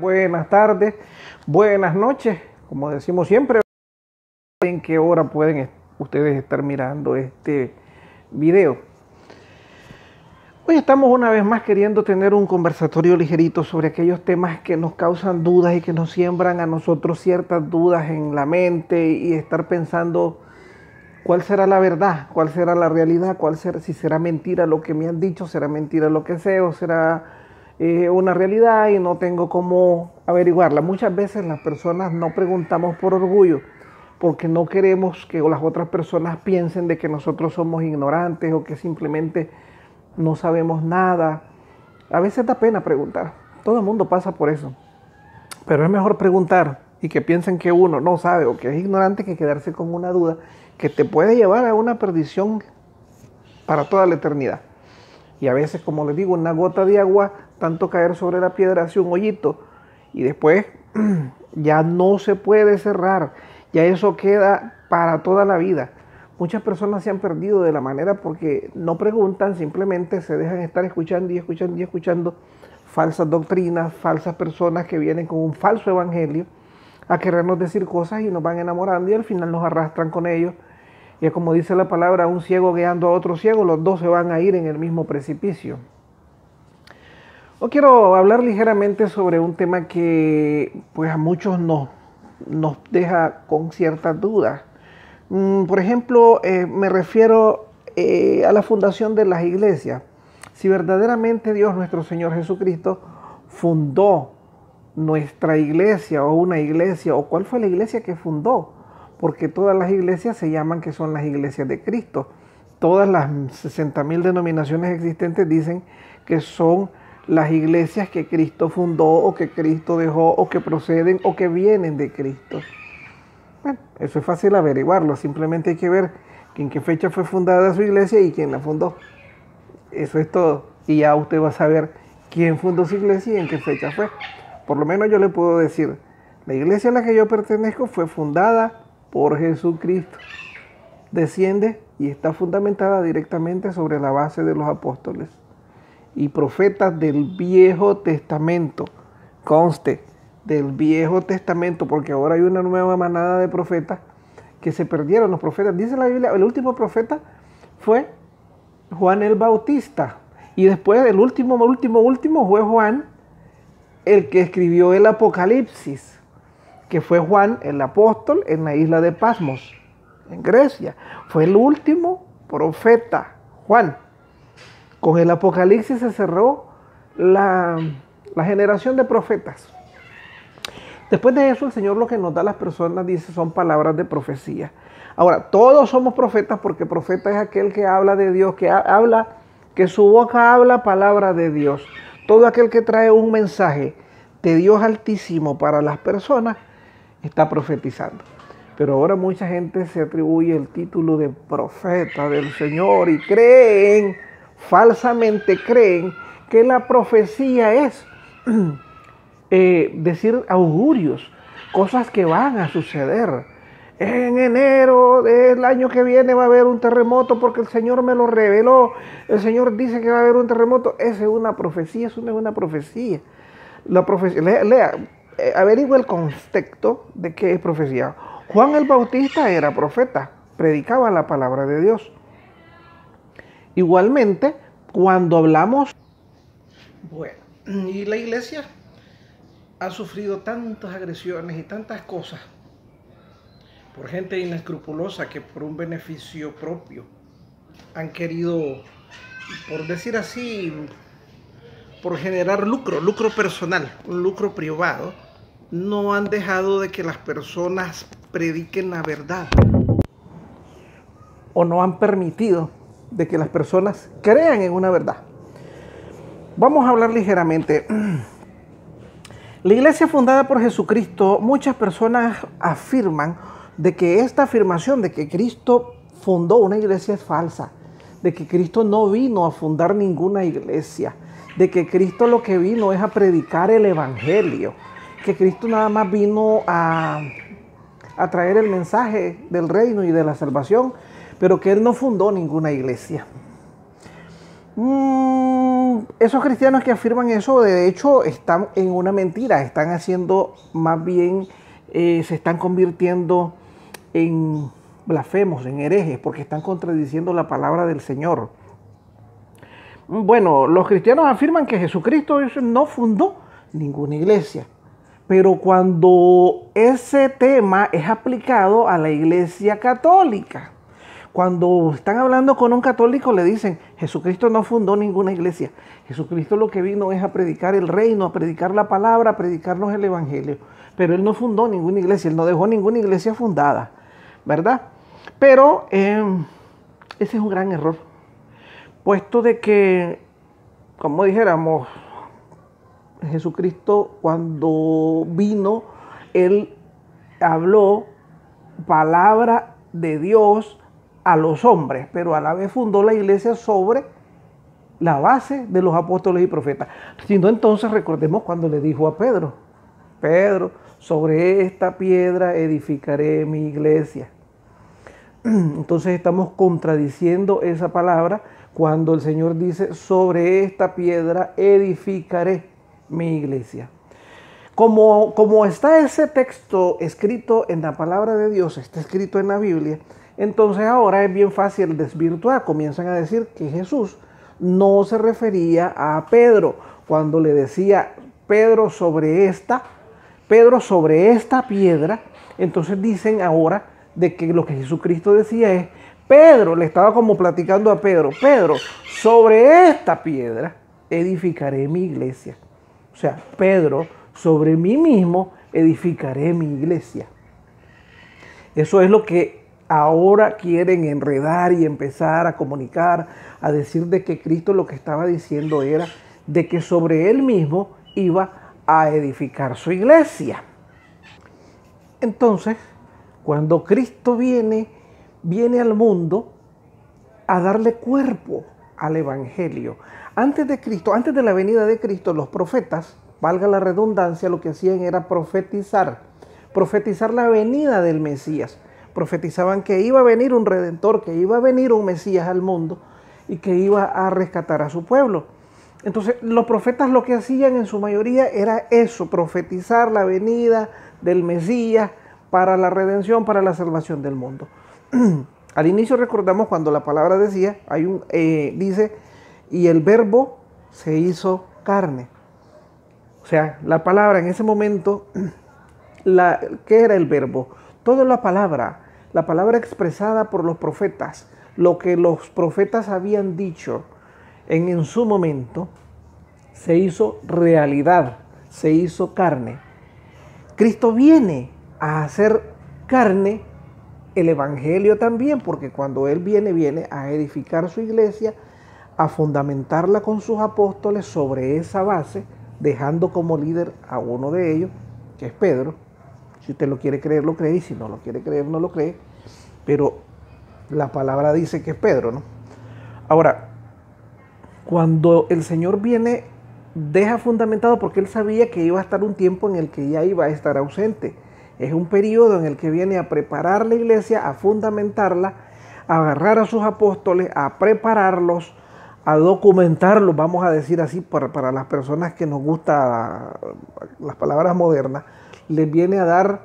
buenas tardes, buenas noches, como decimos siempre. ¿En qué hora pueden ustedes estar mirando este video? Hoy estamos una vez más queriendo tener un conversatorio ligerito sobre aquellos temas que nos causan dudas y que nos siembran a nosotros ciertas dudas en la mente y estar pensando cuál será la verdad, cuál será la realidad, si será mentira lo que me han dicho, será mentira lo que sé o será una realidad y no tengo cómo averiguarla. Muchas veces las personas no preguntamos por orgullo, porque no queremos que las otras personas piensen de que nosotros somos ignorantes o que simplemente no sabemos nada. A veces da pena preguntar, todo el mundo pasa por eso, pero es mejor preguntar y que piensen que uno no sabe o que es ignorante que quedarse con una duda que te puede llevar a una perdición para toda la eternidad. Y a veces, como les digo, una gota de agua, tanto caer sobre la piedra hace un hoyito y después ya no se puede cerrar, ya eso queda para toda la vida. Muchas personas se han perdido de la manera porque no preguntan, simplemente se dejan estar escuchando y escuchando y escuchando falsas doctrinas, falsas personas que vienen con un falso evangelio a querernos decir cosas y nos van enamorando y al final nos arrastran con ellos. Y es como dice la palabra, un ciego guiando a otro ciego, los dos se van a ir en el mismo precipicio. Hoy quiero hablar ligeramente sobre un tema que pues a muchos nos deja con ciertas dudas. Por ejemplo, me refiero a la fundación de las iglesias. Si verdaderamente Dios, nuestro Señor Jesucristo, fundó nuestra iglesia o una iglesia, o cuál fue la iglesia que fundó, porque todas las iglesias se llaman que son las iglesias de Cristo. Todas las 60,000 denominaciones existentes dicen que son las iglesias que Cristo fundó o que Cristo dejó o que proceden o que vienen de Cristo. Bueno, eso es fácil averiguarlo, simplemente hay que ver en qué fecha fue fundada su iglesia y quién la fundó. Eso es todo. Y ya usted va a saber quién fundó su iglesia y en qué fecha fue. Por lo menos yo le puedo decir, la iglesia a la que yo pertenezco fue fundada por Jesucristo. Desciende y está fundamentada directamente sobre la base de los apóstoles y profetas del Viejo Testamento. Conste, del Viejo Testamento, porque ahora hay una nueva manada de profetas que se perdieron los profetas. Dice la Biblia, el último profeta fue Juan el Bautista. Y después el último fue Juan, el que escribió el Apocalipsis, que fue Juan el apóstol en la isla de Patmos, en Grecia. Fue el último profeta, Juan. Con el Apocalipsis se cerró la generación de profetas. Después de eso, el Señor lo que nos da a las personas, dice, son palabras de profecía. Ahora, todos somos profetas porque profeta es aquel que habla de Dios, que su boca habla palabra de Dios. Todo aquel que trae un mensaje de Dios Altísimo para las personas está profetizando. Pero ahora mucha gente se atribuye el título de profeta del Señor y falsamente creen que la profecía es decir augurios, cosas que van a suceder. En enero del año que viene va a haber un terremoto porque el Señor me lo reveló. El Señor dice que va a haber un terremoto. Esa es una profecía, eso no es una profecía. La profecía, averigua el contexto de qué es profecía. Juan el Bautista era profeta, predicaba la palabra de Dios. Igualmente, cuando hablamos, bueno, y la iglesia ha sufrido tantas agresiones y tantas cosas por gente inescrupulosa que por un beneficio propio han querido, por decir así, por generar lucro personal, un lucro privado, no han dejado de que las personas prediquen la verdad o no han permitido de que las personas crean en una verdad. Vamos a hablar ligeramente. La iglesia fundada por Jesucristo, muchas personas afirman de que esta afirmación de que Cristo fundó una iglesia es falsa, de que Cristo no vino a fundar ninguna iglesia, de que Cristo lo que vino es a predicar el evangelio, que Cristo nada más vino a traer el mensaje del reino y de la salvación, pero que Él no fundó ninguna iglesia. esos cristianos que afirman eso, de hecho, están en una mentira, están haciendo más bien, se están convirtiendo en blasfemos, en herejes, porque están contradiciendo la palabra del Señor. Bueno, los cristianos afirman que Jesucristo no fundó ninguna iglesia, pero cuando ese tema es aplicado a la iglesia católica, cuando están hablando con un católico le dicen, Jesucristo no fundó ninguna iglesia, Jesucristo lo que vino es a predicar el reino, a predicar la palabra, a predicarnos el evangelio, pero Él no fundó ninguna iglesia, Él no dejó ninguna iglesia fundada, ¿verdad? Pero ese es un gran error, puesto de que, como dijéramos, Jesucristo cuando vino, Él habló palabra de Dios a los hombres, pero a la vez fundó la iglesia sobre la base de los apóstoles y profetas. Si no, entonces recordemos cuando le dijo a Pedro, Pedro, sobre esta piedra edificaré mi iglesia. Entonces estamos contradiciendo esa palabra cuando el Señor dice, sobre esta piedra edificaré mi iglesia. Como está ese texto escrito en la palabra de Dios, está escrito en la Biblia, entonces ahora es bien fácil desvirtuar. Comienzan a decir que Jesús no se refería a Pedro cuando le decía Pedro sobre esta piedra. Entonces dicen ahora de que lo que Jesucristo decía es Pedro, le estaba como platicando a Pedro, Pedro, sobre esta piedra edificaré mi iglesia. O sea, Pedro, sobre mí mismo edificaré mi iglesia. Eso es lo que ahora quieren enredar y empezar a comunicar, a decir de que Cristo lo que estaba diciendo era de que sobre él mismo iba a edificar su iglesia. Entonces, cuando Cristo viene al mundo a darle cuerpo al evangelio. Antes de Cristo, antes de la venida de Cristo, los profetas, valga la redundancia, lo que hacían era profetizar la venida del Mesías. Profetizaban que iba a venir un redentor, que iba a venir un Mesías al mundo y que iba a rescatar a su pueblo. Entonces, los profetas lo que hacían en su mayoría era eso, profetizar la venida del Mesías para la redención, para la salvación del mundo. Al inicio recordamos cuando la palabra decía, dice, y el verbo se hizo carne. O sea, la palabra en ese momento, ¿qué era el verbo? Toda la palabra expresada por los profetas, lo que los profetas habían dicho en su momento, se hizo realidad, se hizo carne. Cristo viene a hacer carne el evangelio también, porque cuando Él viene a edificar su iglesia, a fundamentarla con sus apóstoles sobre esa base, dejando como líder a uno de ellos, que es Pedro. Si usted lo quiere creer, lo cree, y si no lo quiere creer, no lo cree, pero la palabra dice que es Pedro, ¿no? Ahora, cuando el Señor viene, deja fundamentado, porque Él sabía que iba a estar un tiempo en el que ya iba a estar ausente. Es un periodo en el que viene a preparar la iglesia, a fundamentarla, a agarrar a sus apóstoles, a prepararlos, a documentarlos, vamos a decir así, para las personas que nos gustan las palabras modernas, les viene a dar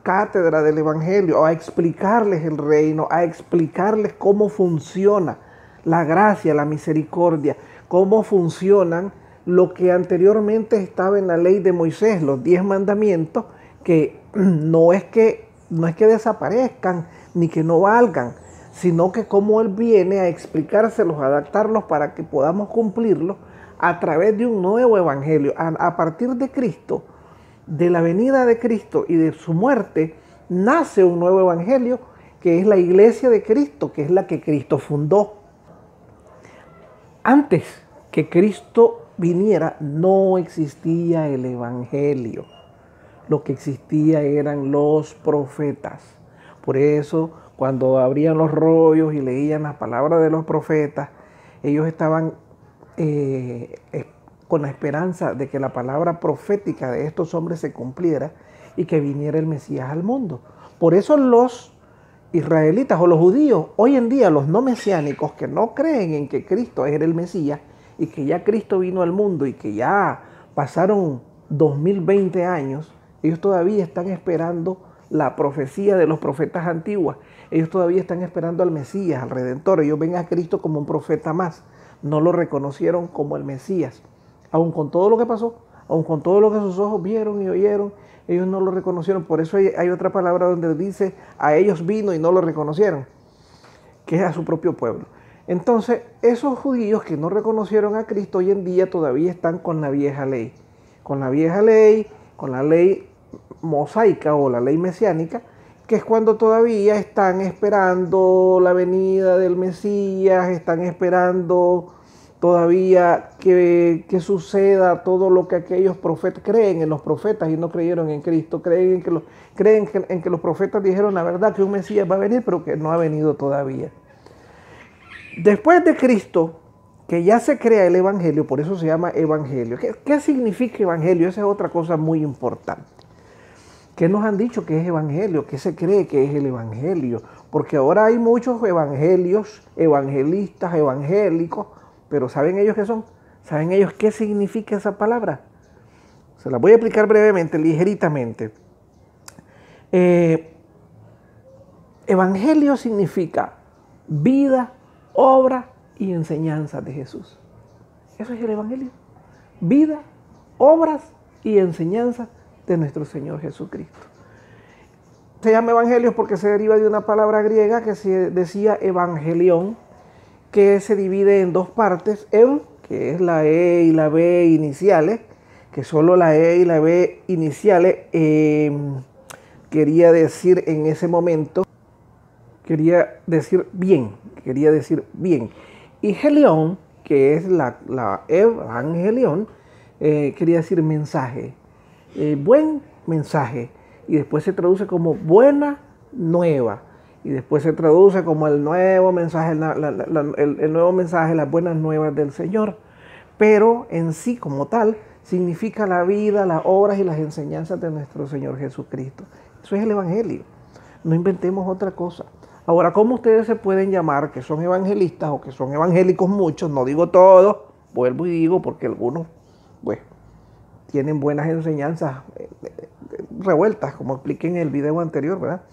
cátedra del evangelio, a explicarles el reino, a explicarles cómo funciona la gracia, la misericordia, cómo funcionan lo que anteriormente estaba en la ley de Moisés, los 10 mandamientos, que no es que desaparezcan ni que no valgan, sino que como Él viene a explicárselos, a adaptarlos para que podamos cumplirlos a través de un nuevo evangelio. A partir de Cristo, de la venida de Cristo y de su muerte, nace un nuevo evangelio que es la iglesia de Cristo, que es la que Cristo fundó. Antes que Cristo viniera, no existía el evangelio. Lo que existía eran los profetas. Por eso, cuando abrían los rollos y leían las palabras de los profetas, ellos estaban con la esperanza de que la palabra profética de estos hombres se cumpliera y que viniera el Mesías al mundo. Por eso los israelitas o los judíos, hoy en día los no mesiánicos que no creen en que Cristo era el Mesías y que ya Cristo vino al mundo y que ya pasaron 2020 años, ellos todavía están esperando la profecía de los profetas antiguos. Ellos todavía están esperando al Mesías, al Redentor. Ellos ven a Cristo como un profeta más. No lo reconocieron como el Mesías. Aun con todo lo que pasó, aun con todo lo que sus ojos vieron y oyeron, ellos no lo reconocieron. Por eso hay otra palabra donde dice, a ellos vino y no lo reconocieron, que es a su propio pueblo. Entonces, esos judíos que no reconocieron a Cristo hoy en día todavía están con la vieja ley. Con la vieja ley, con la ley mosaica o la ley mesiánica, que es cuando todavía están esperando la venida del Mesías, están esperando todavía que suceda todo lo que aquellos profetas creen en los profetas y no creyeron en Cristo, creen en que los profetas dijeron la verdad, que un Mesías va a venir, pero que no ha venido todavía. Después de Cristo, que ya se crea el Evangelio, por eso se llama Evangelio. ¿Qué significa Evangelio? Esa es otra cosa muy importante. ¿Qué nos han dicho que es Evangelio? ¿Qué se cree que es el Evangelio? Porque ahora hay muchos evangelios, evangelistas, evangélicos, pero ¿saben ellos qué son? ¿Saben ellos qué significa esa palabra? Se la voy a explicar brevemente, ligeritamente. Evangelio significa vida, obra y enseñanza de Jesús. Eso es el Evangelio. Vida, obras y enseñanza de nuestro Señor Jesucristo. Se llama Evangelio porque se deriva de una palabra griega que se decía evangelión, que se divide en dos partes. Que es la E y la B iniciales, que solo la E y la B iniciales quería decir en ese momento, quería decir bien. Y gelión, que es la evangelión, quería decir mensaje. Buen mensaje, y después se traduce como buena nueva, y después se traduce como el nuevo mensaje, el nuevo mensaje, las buenas nuevas del Señor. Pero en sí como tal significa la vida, las obras y las enseñanzas de nuestro Señor Jesucristo. Eso es el Evangelio. No inventemos otra cosa. Ahora, ¿cómo ustedes se pueden llamar que son evangelistas o que son evangélicos muchos? No digo todos, vuelvo y digo porque algunos, pues, tienen buenas enseñanzas revueltas, como expliqué en el video anterior, ¿verdad?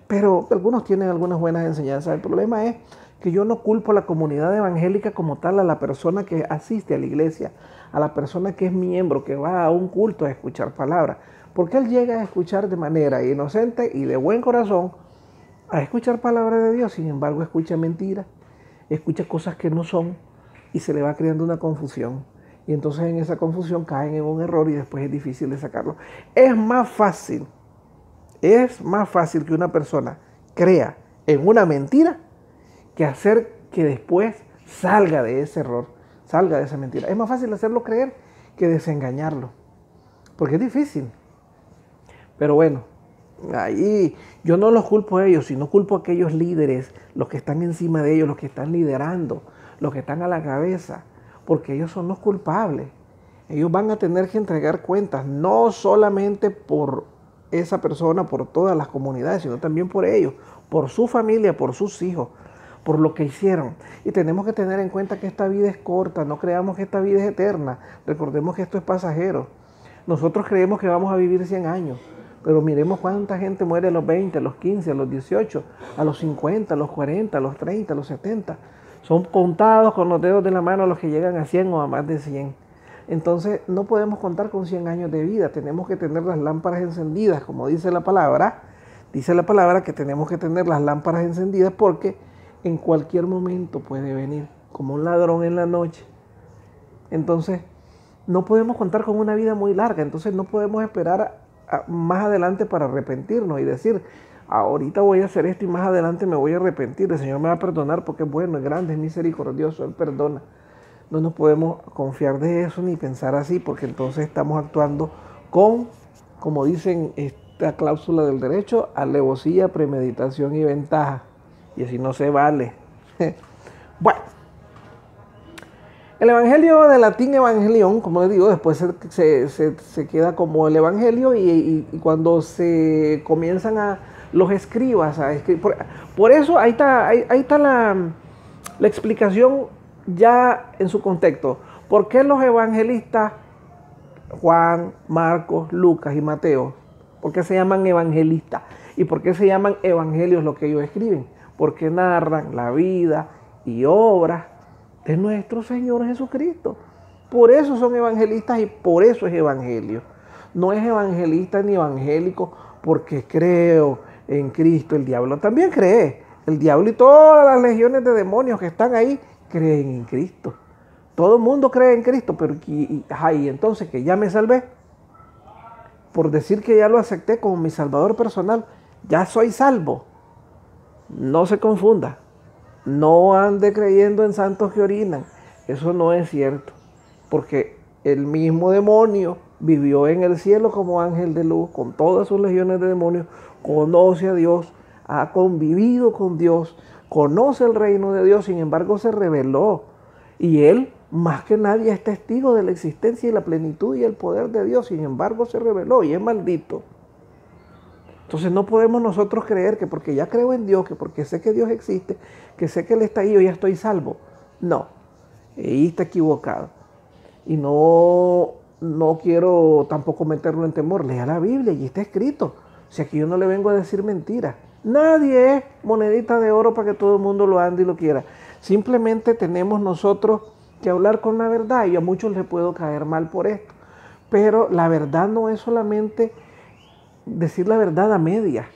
Pero algunos tienen algunas buenas enseñanzas. El problema es que yo no culpo a la comunidad evangélica como tal, a la persona que asiste a la iglesia, a la persona que es miembro, que va a un culto a escuchar palabras, porque él llega a escuchar de manera inocente y de buen corazón, a escuchar palabras de Dios. Sin embargo, escucha mentiras, escucha cosas que no son y se le va creando una confusión. Y entonces en esa confusión caen en un error y después es difícil de sacarlo. Es más fácil que una persona crea en una mentira que hacer que después salga de ese error, salga de esa mentira. Es más fácil hacerlo creer que desengañarlo, porque es difícil. Pero bueno, ahí yo no los culpo a ellos, sino culpo a aquellos líderes, los que están encima de ellos, los que están liderando, los que están a la cabeza, porque ellos son los culpables. Ellos van a tener que entregar cuentas, no solamente por esa persona, por todas las comunidades, sino también por ellos, por su familia, por sus hijos, por lo que hicieron. Y tenemos que tener en cuenta que esta vida es corta, no creamos que esta vida es eterna, recordemos que esto es pasajero. Nosotros creemos que vamos a vivir 100 años, pero miremos cuánta gente muere a los 20, a los 15, a los 18, a los 50, a los 40, a los 30, a los 70. Son contados con los dedos de la mano los que llegan a 100 o a más de 100. Entonces no podemos contar con 100 años de vida, tenemos que tener las lámparas encendidas, como dice la palabra. Dice la palabra que tenemos que tener las lámparas encendidas porque en cualquier momento puede venir como un ladrón en la noche. Entonces no podemos contar con una vida muy larga, entonces no podemos esperar más adelante para arrepentirnos y decir, ahorita voy a hacer esto y más adelante me voy a arrepentir, el Señor me va a perdonar porque es bueno, es grande, es misericordioso, Él perdona. No nos podemos confiar de eso ni pensar así, porque entonces estamos actuando con, como dicen esta cláusula del derecho, alevosía, premeditación y ventaja. Y así no se vale. Bueno, el evangelio de latín evangelion, como les digo, después se queda como el evangelio y cuando se comienzan los escribas a escribir. Por eso ahí está la explicación ya en su contexto. ¿Por qué los evangelistas Juan, Marcos, Lucas y Mateo, por qué se llaman evangelistas? ¿Y por qué se llaman evangelios lo que ellos escriben? Porque narran la vida y obra de nuestro Señor Jesucristo. Por eso son evangelistas y por eso es evangelio. No es evangelista ni evangélico porque creo en Cristo. El diablo también cree. El diablo y todas las legiones de demonios que están ahí creen en Cristo. Todo el mundo cree en Cristo, pero y entonces que ya me salvé, por decir que ya lo acepté como mi salvador personal, ya soy salvo. No se confunda. No ande creyendo en santos que orinan. Eso no es cierto. Porque el mismo demonio vivió en el cielo como ángel de luz, con todas sus legiones de demonios, conoce a Dios, ha convivido con Dios, conoce el reino de Dios, sin embargo se rebeló. Y él, más que nadie, es testigo de la existencia y la plenitud y el poder de Dios, sin embargo se rebeló y es maldito. Entonces no podemos nosotros creer que porque ya creo en Dios, que porque sé que Dios existe, que sé que Él está ahí, yo ya estoy salvo. No, ahí está equivocado. Y no quiero tampoco meterlo en temor. Lea la Biblia, allí está escrito. O sea, que yo no le vengo a decir mentiras. Nadie es monedita de oro para que todo el mundo lo ande y lo quiera. Simplemente tenemos nosotros que hablar con la verdad y a muchos les puedo caer mal por esto. Pero la verdad no es solamente decir la verdad a medias,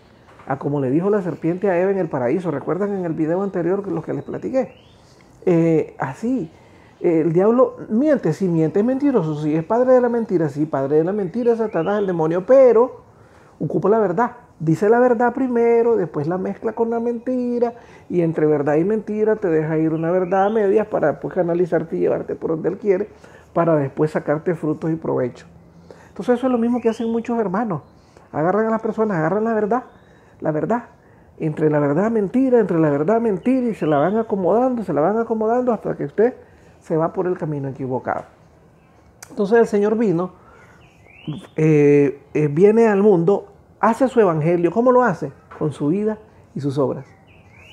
a como le dijo la serpiente a Eva en el paraíso. ¿Recuerdan en el video anterior lo que les platiqué? Así, el diablo miente, sí miente, es mentiroso, sí es padre de la mentira, sí, padre de la mentira es Satanás, el demonio, pero ocupa la verdad. Dice la verdad primero, después la mezcla con la mentira, y entre verdad y mentira te deja ir una verdad a medias para después canalizarte y llevarte por donde él quiere, para después sacarte frutos y provecho. Entonces eso es lo mismo que hacen muchos hermanos. Agarran a las personas, agarran la verdad, entre la verdad mentira, y se la van acomodando hasta que usted se va por el camino equivocado. Entonces el Señor viene al mundo, hace su evangelio. ¿Cómo lo hace? Con su vida y sus obras.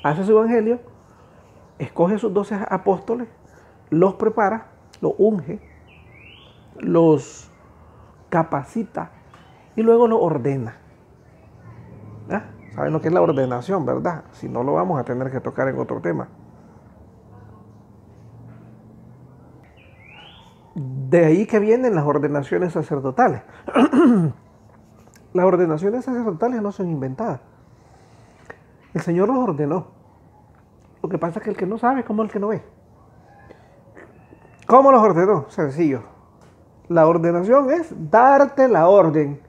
Hace su evangelio, escoge sus 12 apóstoles, los prepara, los unge, los capacita y luego lo ordena. ¿Ah? ¿Saben lo que es la ordenación, verdad? Si no, lo vamos a tener que tocar en otro tema. De ahí que vienen las ordenaciones sacerdotales. Las ordenaciones sacerdotales no son inventadas. El Señor los ordenó. Lo que pasa es que el que no sabe es como el que no ve. ¿Cómo los ordenó? Sencillo. La ordenación es darte la orden,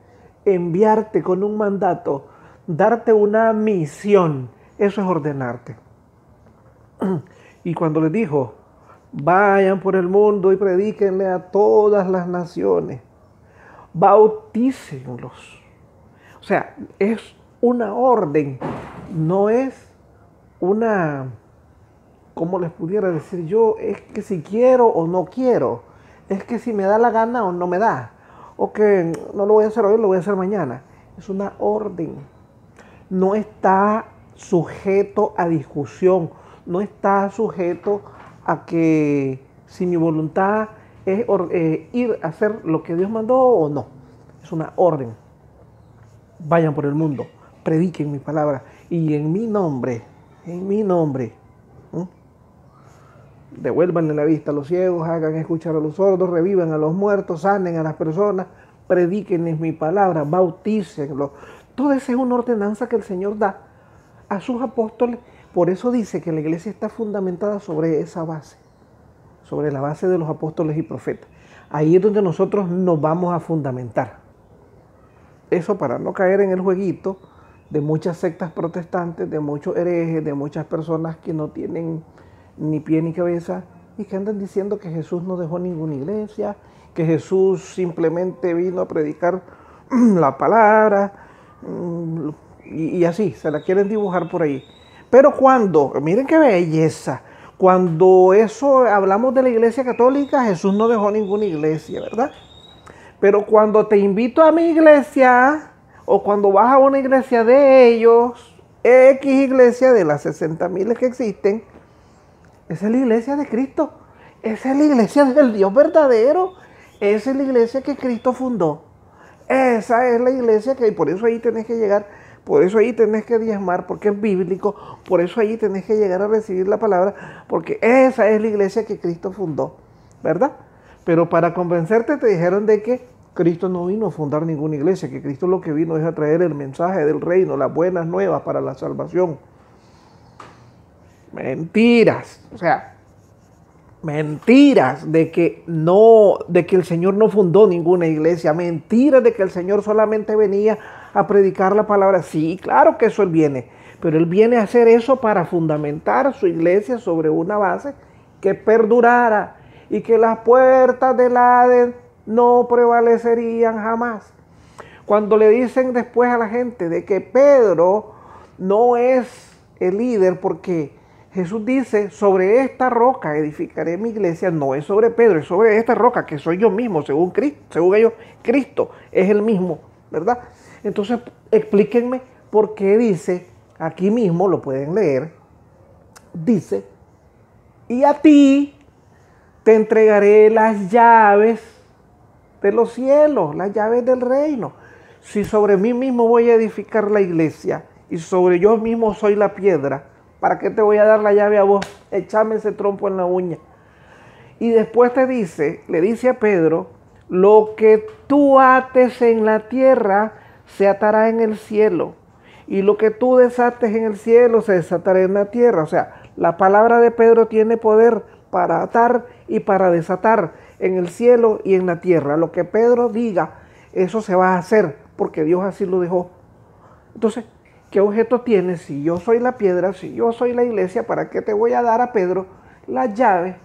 enviarte con un mandato, darte una misión. Eso es ordenarte. Y cuando les dijo, vayan por el mundo y predíquenle a todas las naciones, bautícenlos. O sea, es una orden, no es una, ¿cómo les pudiera decir yo? Es que si quiero o no quiero, es que si me da la gana o no me da, o que no lo voy a hacer hoy, lo voy a hacer mañana. Es una orden, no está sujeto a discusión, no está sujeto a que si mi voluntad es ir a hacer lo que Dios mandó o no. Es una orden. Vayan por el mundo, prediquen mi palabra y en mi nombre, devuélvanle la vista a los ciegos, hagan escuchar a los sordos, revivan a los muertos, sanen a las personas, predíquenles mi palabra, bautícenlos. Toda esa es una ordenanza que el Señor da a sus apóstoles. Por eso dice que la iglesia está fundamentada sobre esa base, sobre la base de los apóstoles y profetas. Ahí es donde nosotros nos vamos a fundamentar. Eso para no caer en el jueguito de muchas sectas protestantes, de muchos herejes, de muchas personas que no tienen ni pie ni cabeza y que andan diciendo que Jesús no dejó ninguna iglesia, que Jesús simplemente vino a predicar la palabra y así, se la quieren dibujar por ahí. Pero miren qué belleza, cuando eso hablamos de la iglesia católica, Jesús no dejó ninguna iglesia, ¿verdad? Pero cuando te invito a mi iglesia, O cuando vas a una iglesia de ellos, X iglesia de las 60,000 que existen, esa es la iglesia de Cristo. Esa es la iglesia del Dios verdadero. Esa es la iglesia que Cristo fundó. Esa es la iglesia que, por eso ahí tenés que llegar, por eso ahí tenés que diezmar, porque es bíblico, por eso ahí tenés que llegar a recibir la palabra, porque esa es la iglesia que Cristo fundó, ¿verdad? Pero para convencerte te dijeron de que Cristo no vino a fundar ninguna iglesia, que Cristo lo que vino es a traer el mensaje del reino, las buenas nuevas para la salvación. Mentiras, o sea, mentiras de que el Señor no fundó ninguna iglesia, mentiras de que el Señor solamente venía a predicar la palabra. Sí, claro que eso Él viene, pero Él viene a hacer eso para fundamentar su iglesia sobre una base que perdurara y que las puertas del Hades no prevalecerían jamás. Cuando le dicen después a la gente de que Pedro no es el líder porque Jesús dice, sobre esta roca edificaré mi iglesia, no es sobre Pedro, es sobre esta roca que soy yo mismo, según ellos, Cristo es el mismo, ¿verdad? Entonces, explíquenme por qué dice, aquí mismo lo pueden leer, dice, y a ti te entregaré las llaves de los cielos, las llaves del reino. Si sobre mí mismo voy a edificar la iglesia y sobre yo mismo soy la piedra, ¿para qué te voy a dar la llave a vos? Échame ese trompo en la uña. Y después le dice a Pedro, lo que tú ates en la tierra se atará en el cielo. Y lo que tú desates en el cielo se desatará en la tierra. O sea, la palabra de Pedro tiene poder para atar y para desatar en el cielo y en la tierra. Lo que Pedro diga, eso se va a hacer, porque Dios así lo dejó. Entonces, ¿qué objeto tienes? Si yo soy la piedra, si yo soy la iglesia, ¿para qué te voy a dar a Pedro las llaves?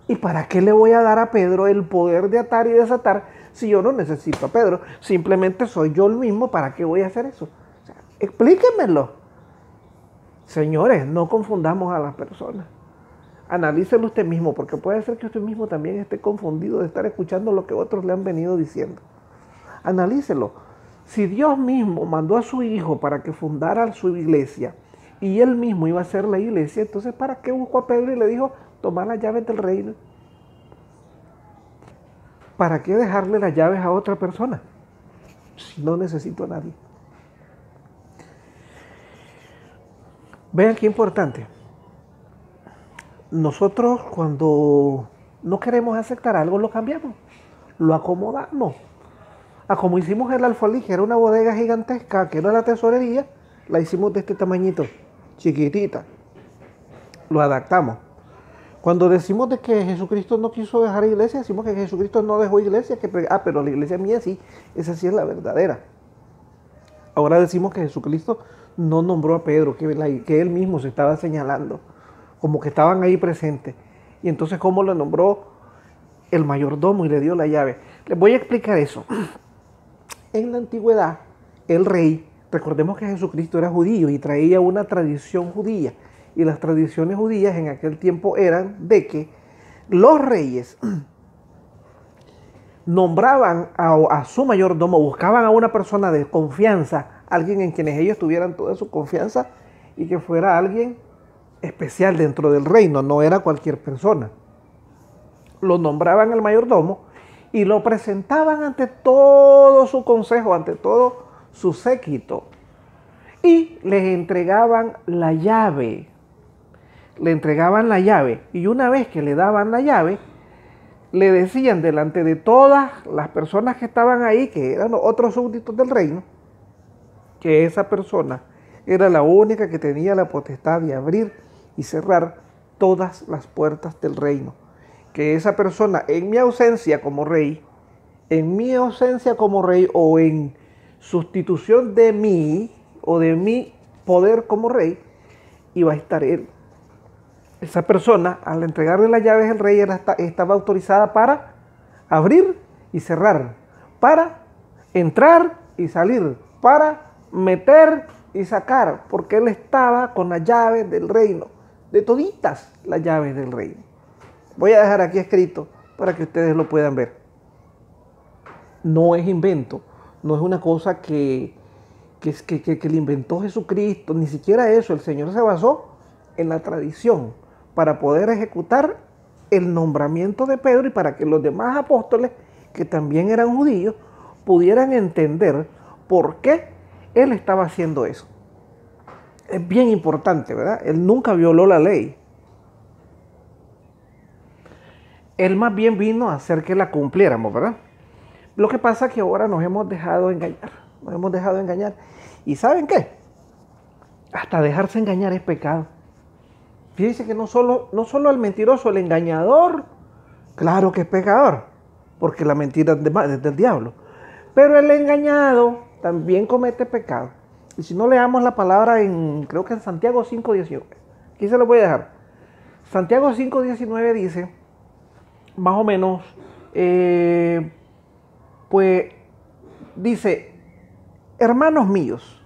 ¿Y para qué le voy a dar a Pedro el poder de atar y desatar si yo no necesito a Pedro? Simplemente soy yo el mismo, ¿para qué voy a hacer eso? O sea, explíquenmelo. Señores, no confundamos a las personas. Analícelo usted mismo, porque puede ser que usted mismo también esté confundido de estar escuchando lo que otros le han venido diciendo. Analícelo. Si Dios mismo mandó a su hijo para que fundara su iglesia y él mismo iba a ser la iglesia, entonces ¿para qué buscó a Pedro y le dijo, toma las llaves del reino? ¿Para qué dejarle las llaves a otra persona si no necesito a nadie? Vean qué importante. Nosotros cuando no queremos aceptar algo lo cambiamos, lo acomodamos. Como hicimos el alfolí, que era una bodega gigantesca, que era la tesorería, la hicimos de este tamañito, chiquitita. Lo adaptamos. Cuando decimos de que Jesucristo no quiso dejar iglesia, decimos que Jesucristo no dejó iglesia, pero la iglesia mía sí, esa sí es la verdadera. Ahora decimos que Jesucristo no nombró a Pedro, que él mismo se estaba señalando, como que estaban ahí presentes. Y entonces, ¿cómo lo nombró? El mayordomo y le dio la llave. Les voy a explicar eso. En la antigüedad, el rey, recordemos que Jesucristo era judío y traía una tradición judía. Y las tradiciones judías en aquel tiempo eran de que los reyes nombraban a su mayordomo, buscaban a una persona de confianza, alguien en quienes ellos tuvieran toda su confianza y que fuera alguien especial dentro del reino, no era cualquier persona. Lo nombraban el mayordomo y lo presentaban ante todo su consejo, ante todo su séquito. Y les entregaban la llave. Le entregaban la llave. Y una vez que le daban la llave, le decían delante de todas las personas que estaban ahí, que eran otros súbditos del reino, que esa persona era la única que tenía la potestad de abrir y cerrar todas las puertas del reino. Que esa persona, en mi ausencia como rey, o en sustitución de mí o de mi poder como rey, iba a estar él. Esa persona, al entregarle las llaves al rey, estaba autorizada para abrir y cerrar, para entrar y salir, para meter y sacar, porque él estaba con las llaves del reino, de toditas las llaves del reino. Voy a dejar aquí escrito para que ustedes lo puedan ver. No es invento, no es una cosa que le inventó Jesucristo, ni siquiera eso. El Señor se basó en la tradición para poder ejecutar el nombramiento de Pedro y para que los demás apóstoles, que también eran judíos, pudieran entender por qué él estaba haciendo eso. Es bien importante, ¿verdad? Él nunca violó la ley. Él más bien vino a hacer que la cumpliéramos, ¿verdad? Lo que pasa es que ahora nos hemos dejado engañar. Nos hemos dejado engañar. ¿Y saben qué? Hasta dejarse engañar es pecado. Fíjense que no solo el mentiroso, el engañador, claro que es pecador, porque la mentira es del diablo. Pero el engañado también comete pecado. Y si no leamos la palabra creo que en Santiago 5:19. Aquí se lo voy a dejar. Santiago 5:19 dice, más o menos, pues dice, hermanos míos,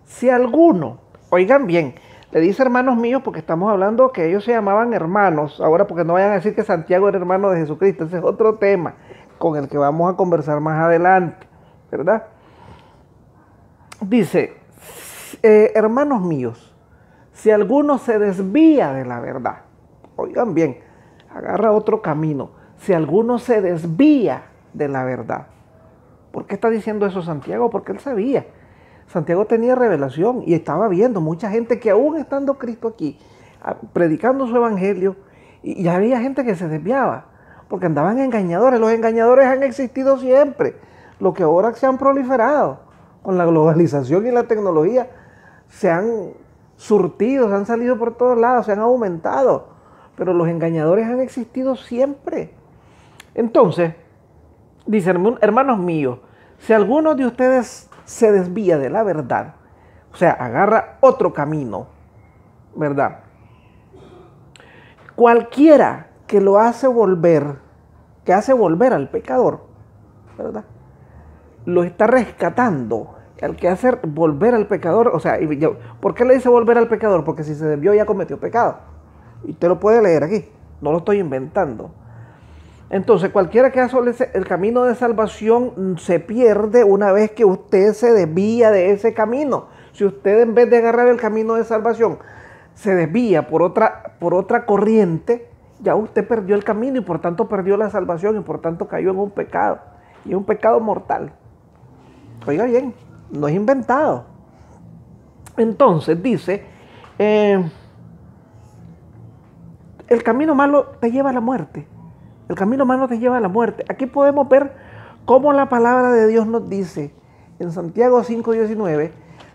si alguno, oigan bien, le dice hermanos míos porque estamos hablando que ellos se llamaban hermanos, ahora porque no vayan a decir que Santiago era hermano de Jesucristo, ese es otro tema con el que vamos a conversar más adelante, ¿verdad? Dice, hermanos míos, si alguno se desvía de la verdad, oigan bien, agarra otro camino, si alguno se desvía de la verdad. ¿Por qué está diciendo eso Santiago? Porque él sabía. Santiago tenía revelación y estaba viendo mucha gente que aún estando Cristo aquí, predicando su evangelio, y ya había gente que se desviaba, porque andaban engañadores. Los engañadores han existido siempre. Lo que ahora se han proliferado con la globalización y la tecnología, se han surtido, se han salido por todos lados, se han aumentado. Pero los engañadores han existido siempre. Entonces, dice, hermanos míos, si alguno de ustedes se desvía de la verdad, o sea, agarra otro camino, ¿verdad? Cualquiera que lo hace volver, que hace volver al pecador, ¿verdad? Lo está rescatando. El que hace volver al pecador, o sea, ¿por qué le dice volver al pecador? Porque si se desvió ya cometió pecado. Y usted lo puede leer aquí, no lo estoy inventando. Entonces, cualquiera que hace el camino de salvación se pierde una vez que usted se desvía de ese camino. Si usted en vez de agarrar el camino de salvación se desvía por otra corriente, ya usted perdió el camino y por tanto perdió la salvación y por tanto cayó en un pecado. Y es un pecado mortal. Oiga bien, no es inventado. Entonces dice, el camino malo te lleva a la muerte. El camino malo te lleva a la muerte. Aquí podemos ver cómo la palabra de Dios nos dice, en Santiago 5:19,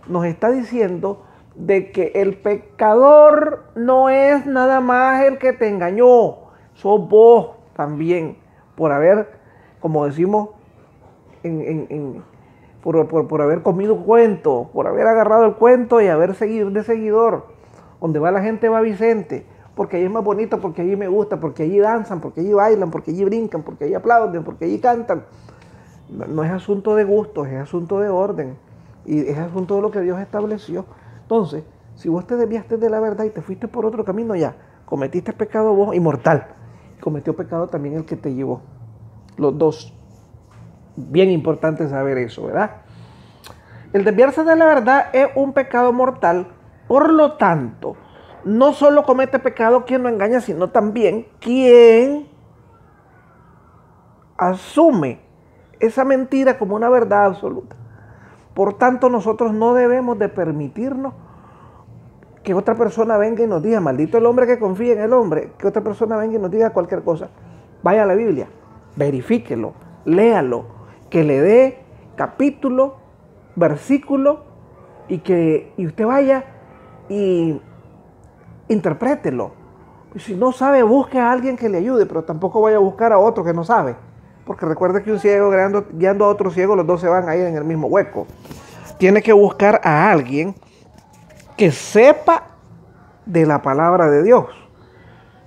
nos está diciendo de que el pecador no es nada más el que te engañó, sos vos también, por haber, como decimos, por haber comido cuento, por haber agarrado el cuento y haber seguido de seguidor. Donde va la gente va Vicente, porque allí es más bonito, porque allí me gusta, porque allí danzan, porque allí bailan, porque allí brincan, porque allí aplauden, porque allí cantan. No es asunto de gustos, es asunto de orden. Y es asunto de lo que Dios estableció. Entonces, si vos te desviaste de la verdad y te fuiste por otro camino, ya cometiste pecado vos y mortal. Cometió pecado también el que te llevó. Los dos. Bien importante saber eso, ¿verdad? El desviarse de la verdad es un pecado mortal. Por lo tanto, no solo comete pecado quien lo engaña, sino también quien asume esa mentira como una verdad absoluta. Por tanto, nosotros no debemos de permitirnos que otra persona venga y nos diga, maldito el hombre que confía en el hombre, que otra persona venga y nos diga cualquier cosa. Vaya a la Biblia, verifíquelo, léalo, que le dé capítulo, versículo, y usted vaya y interprételo. Y si no sabe, busque a alguien que le ayude, pero tampoco vaya a buscar a otro que no sabe. Porque recuerde que un ciego guiando a otro ciego, los dos se van a ir en el mismo hueco. Tiene que buscar a alguien que sepa de la palabra de Dios.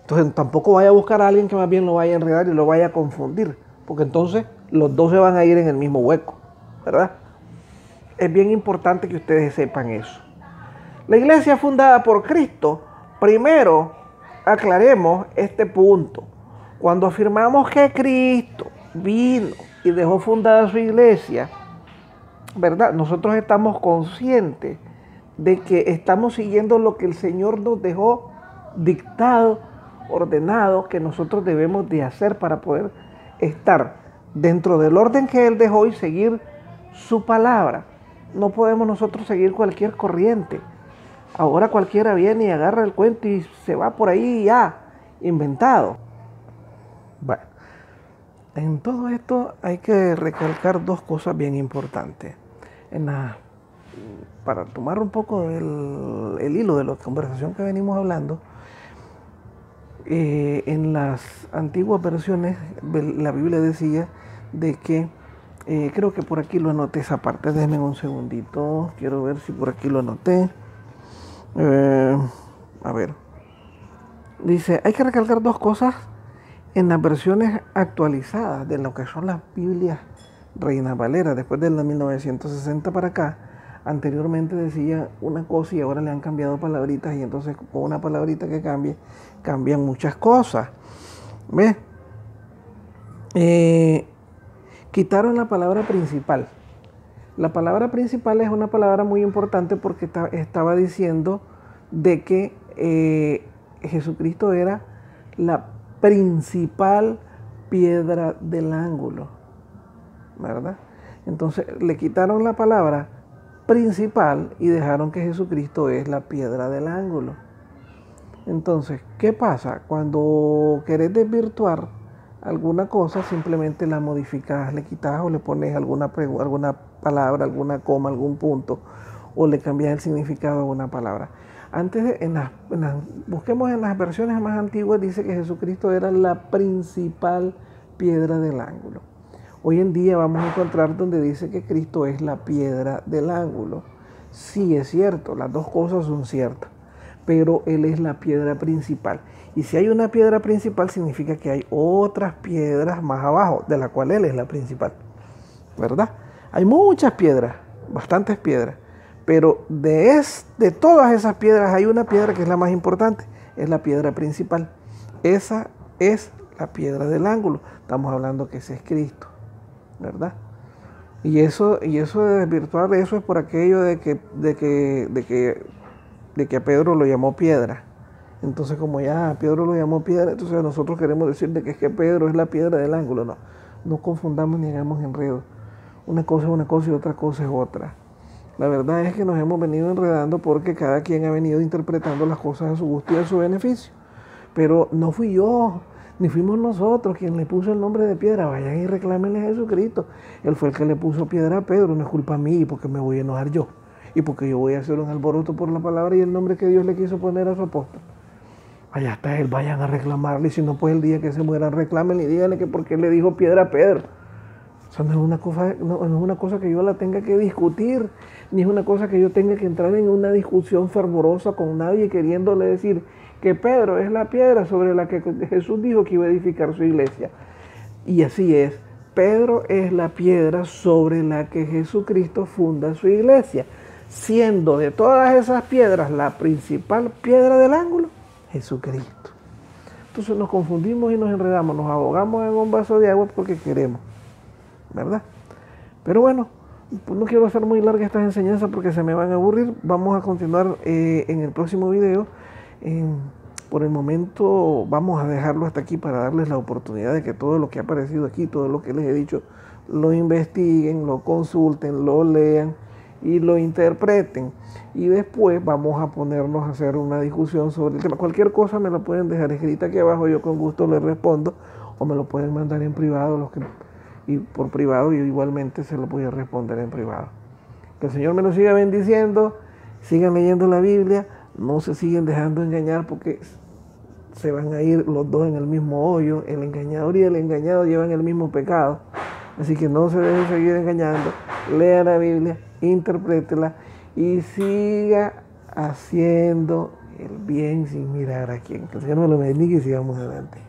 Entonces tampoco vaya a buscar a alguien que más bien lo vaya a enredar y lo vaya a confundir. Porque entonces los dos se van a ir en el mismo hueco, ¿verdad? Es bien importante que ustedes sepan eso. La iglesia fundada por Cristo, primero aclaremos este punto. Cuando afirmamos que Cristo vino y dejó fundada su iglesia, ¿verdad? Nosotros estamos conscientes de que estamos siguiendo lo que el Señor nos dejó dictado, ordenado, que nosotros debemos de hacer para poder estar dentro del orden que Él dejó y seguir su palabra. No podemos nosotros seguir cualquier corriente. Ahora cualquiera viene y agarra el cuento y se va por ahí ya, inventado. Bueno, en todo esto hay que recalcar dos cosas bien importantes. Para tomar un poco el hilo de la conversación que venimos hablando, en las antiguas versiones la Biblia decía de que, creo que por aquí lo anoté esa parte, déjenme un segundito, quiero ver si por aquí lo anoté. A ver, dice, hay que recalcar dos cosas en las versiones actualizadas de lo que son las Biblias Reina Valera, después de la 1960 para acá. Anteriormente decía una cosa y ahora le han cambiado palabritas, y entonces con una palabrita que cambie, cambian muchas cosas. ¿Ves? Quitaron la palabra principal. La palabra principal es una palabra muy importante porque estaba diciendo de que Jesucristo era la principal piedra del ángulo, ¿verdad? Entonces le quitaron la palabra principal y dejaron que Jesucristo es la piedra del ángulo. Entonces, ¿qué pasa? Cuando querés desvirtuar alguna cosa, simplemente la modificas, le quitas o le pones alguna palabra, alguna coma, algún punto, o le cambias el significado a una palabra. Antes, busquemos en las versiones más antiguas, dice que Jesucristo era la principal piedra del ángulo. Hoy en día vamos a encontrar donde dice que Cristo es la piedra del ángulo. Sí, es cierto, las dos cosas son ciertas, pero Él es la piedra principal. Y si hay una piedra principal, significa que hay otras piedras más abajo, de la cual Él es la principal, ¿verdad? Hay muchas piedras, bastantes piedras, pero de todas esas piedras hay una piedra que es la más importante, es la piedra principal. Esa es la piedra del ángulo. Estamos hablando que ese es Cristo, ¿verdad? Y eso de desvirtuar eso es por aquello de que a Pedro lo llamó piedra. Entonces, como ya Pedro lo llamó piedra, entonces nosotros queremos decir de que es que Pedro es la piedra del ángulo. No confundamos ni hagamos enredo. Una cosa es una cosa y otra cosa es otra. La verdad es que nos hemos venido enredando porque cada quien ha venido interpretando las cosas a su gusto y a su beneficio. Pero no fui yo, ni fuimos nosotros quien le puso el nombre de piedra. Vayan y reclámenle a Jesucristo. Él fue el que le puso piedra a Pedro, no es culpa mía porque me voy a enojar yo. Y porque yo voy a hacer un alboroto por la palabra y el nombre que Dios le quiso poner a su apóstol. Allá está él, vayan a reclamarle. Y si no, pues el día que se mueran, reclámenle y díganle que por qué le dijo piedra a Pedro. Eso no es una cosa que yo la tenga que discutir, ni es una cosa que yo tenga que entrar en una discusión fervorosa con nadie queriéndole decir que Pedro es la piedra sobre la que Jesús dijo que iba a edificar su iglesia. Y así es, Pedro es la piedra sobre la que Jesucristo funda su iglesia, siendo de todas esas piedras la principal piedra del ángulo, Jesucristo. Entonces nos confundimos y nos enredamos, nos ahogamos en un vaso de agua porque queremos, ¿verdad? Pero bueno, no quiero hacer muy larga estas enseñanzas porque se me van a aburrir. Vamos a continuar en el próximo video. Por el momento vamos a dejarlo hasta aquí para darles la oportunidad de que todo lo que ha aparecido aquí, todo lo que les he dicho, lo investiguen, lo consulten, lo lean y lo interpreten. Y después vamos a ponernos a hacer una discusión sobre el tema. Cualquier cosa me la pueden dejar escrita aquí abajo, yo con gusto les respondo, o me lo pueden mandar en privado y por privado yo igualmente se lo voy a responder en privado. Que el Señor me lo siga bendiciendo, sigan leyendo la Biblia, no se siguen dejando engañar porque se van a ir los dos en el mismo hoyo. El engañador y el engañado llevan el mismo pecado. Así que no se dejen seguir engañando, lea la Biblia, interprétela y siga haciendo el bien sin mirar a quién. Que el Señor me lo bendiga y sigamos adelante.